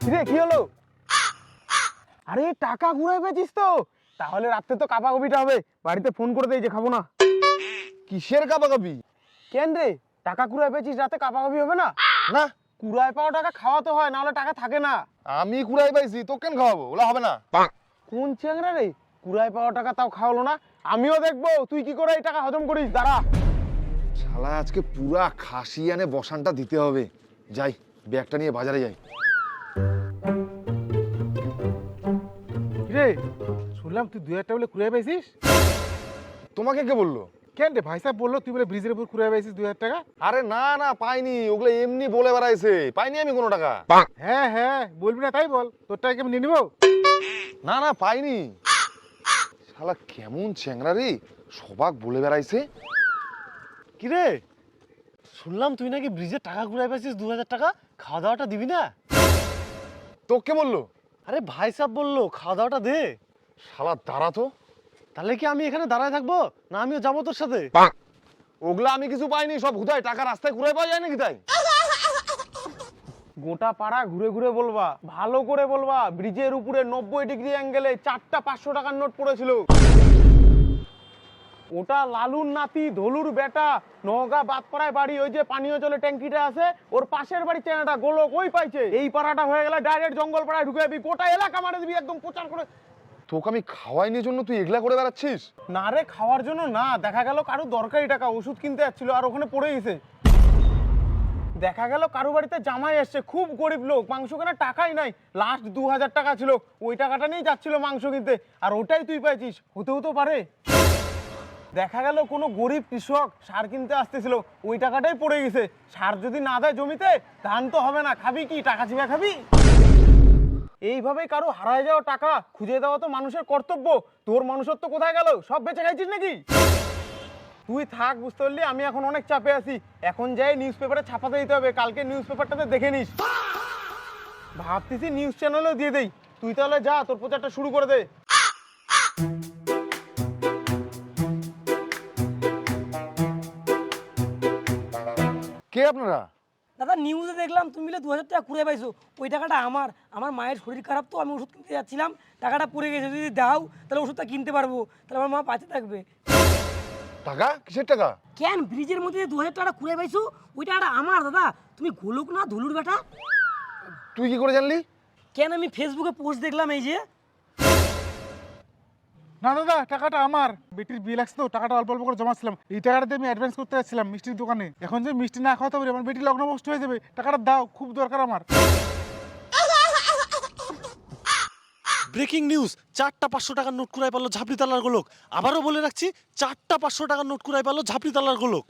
কিরে কি হলো? আরে টাকা ঘুরে পেয়েছিস তো? তাহলে রাতে তো কাপা কপিটা হবে, বাড়িতে ফোন করে দেই যে খাবো না। কিসের কাবাকাবি? কেন রে, টাকা কুড়ায় পেয়েছিস, রাতে কাপা কপি হবে না? না, কুড়ায় পাওয়া টাকা খাওয়াতে হয়, নাহলে টাকা থাকে না। আমি কুড়াই পাইছি, তো কেন খাওয়াবো? ওলা হবে না। কোন চ্যাংরা রে, কুড়ায় পাওয়া টাকা তাও খাওয়ালো না? আমিও দেখবো তুই কি করে এই টাকা হজম করিস, দাঁড়া। শালা আজকে পুরা খাসি আনে বসানটা দিতে হবে। যাই, ব্যাগটা নিয়ে বাজারে যাই। রে শুনলাম তুই 2000 টাকা বলে কুড়াই পাইছিস। তোমাকে কে বললো? কেন রে, ভাই সাহেব বললো তুই বলে ব্রিজের উপর কুড়াই পাইছিস 2000 টাকা। আরে না না, পাইনি, ওগুলো এমনি বলে বেড়াইছে, পাইনি আমি কোনো টাকা। হ্যাঁ হ্যাঁ বলবি না তাই বল, তোর টাকা আমি নিয়ে নিবো। না না, পাইনি। শালা কেমন চ্যাংরা রে, সবাক বলে বেড়াইছে। কিরে শুনলাম তুই নাকি ব্রিজে টাকা ঘুরাই পাইছিস 2000 টাকা, খাওয়া দাওয়াটা দিবি না? তোকে বললো? আরে ভাই সাহেব বললো খাওয়া দাওয়াটা দে। শালা দাঁড়া তো। তাহলে কি আমি এখানে দাঁড়ায় থাকবো না আমিও যাবো তোর সাথে? ওগুলা আমি কিছু পাইনি, সব হুদায় টাকা রাস্তায় ঘুরে পাওয়া যায় নাকি তাই? গোটা পাড়া ঘুরে ঘুরে বলবা, ভালো করে বলবা, ব্রিজের উপরে 90 ডিগ্রি অ্যাঙ্গেলে 4টা 500 টাকার নোট পড়েছিল। ওটা লালুর নাতি ধলুর বেটা, নওগাঁ বাদপাড়ায় বাড়ি, ওই যে পানীয় জলের ট্যাঙ্কিটা আছে ওর পাশের বাড়ি চেনাটা গোলক ওই পাইছে। এই পাড়াটা হয়ে গেলে ডাইরেক্ট জঙ্গল পাড়ায় ঢুকে যাবি, গোটা এলাকা মারে দিবি একদম প্রচার করে। তোকে আমি খাওয়াইনি জন্য তুই এগুলা করে বেড়াচ্ছিস? না রে, খাওয়ার জন্য না, দেখা গেল কারো দরকারি টাকা, ওষুধ কিনতে যাচ্ছিল আর ওখানে পড়ে গেছে। দেখা গেল কারো বাড়িতে জামাই এসছে, খুব গরিব লোক, মাংস কেনার টাকাই নাই, লাস্ট 2000 টাকা ছিল, ওই টাকাটা নিয়েই যাচ্ছিল মাংস কিনতে, আর ওটাই তুই পাইছিস। হতেও তো পারে। দেখা গেল কোনো গরিব কৃষক সার কিনতে আসতেছিল, ওই টাকাটাই পড়ে গেছে। সার যদি না দেয় জমিতে, ধান তো হবে না, খাবি কি? টাকা চিবা খাবি? এইভাবে কারো হারায় যাওয়া টাকা খুঁজে দেওয়া তো মানুষের কর্তব্য। তোর মানুষত্ব কোথায় গেল? সব বেঁচে খাইছিস নাকি? তুই থাক, বুঝতে পারলি, আমি এখন অনেক চাপে আছি। এখন যাই নিউজ পেপারে ছাপাতে দিতে হবে, কালকে নিউজ পেপারটাতে দেখে নিস। ভাবতেছি নিউজ চ্যানেলেও দিয়ে দেই। তুই তাহলে যা, তোর প্রচারটা শুরু করে দে। কে আপনারা? দাদা নিউজে দেখলাম তুমি মিলে 2000 টাকা কুড়ে পাইছো। ওই টাকাটা আমার, আমার মায়ের শরীর খারাপ তো, আমি ওষুধ কিনতে যাচ্ছিলাম, টাকাটা পড়ে গেছে, যদি দাও তাহলে ওষুধটা কিনতে পারবো, তাহলে আমার মা বাঁচে থাকবে। টাকা? কিসের টাকা? কেন ব্রিজের মধ্যে 2000 টাকা কুড়ে পাইছো, ওই টাকাটা আমার দাদা। তুমি গোলক না ধুলুর বেটা? তুই কি করে জানলি? কেন আমি ফেসবুকে পোস্ট দেখলাম এই যে। না দাদা, টাকাটা আমার, বেটির বিল আসছে তো, টাকাটা অল্প অল্প করে জমাচ্ছিলাম, এই টাকাটা দিয়ে আমি অ্যাডভান্স করতে যাচ্ছিলাম মিষ্টির দোকানে। এখন যে মিষ্টি না খাওয়াতে পারি আমার বেটি লগ্নভ্রষ্ট হয়ে যাবে, টাকাটা দাও, খুব দরকার আমার। ব্রেকিং নিউজ, 4টা 500 টাকার নোট কুড়াই পারলো ঝাপড়ি তালার গোলক। আবারও বলে রাখছি, 4টা 500 টাকার নোট কুড়াই পারলো ঝাপড়ি তালার গোলক।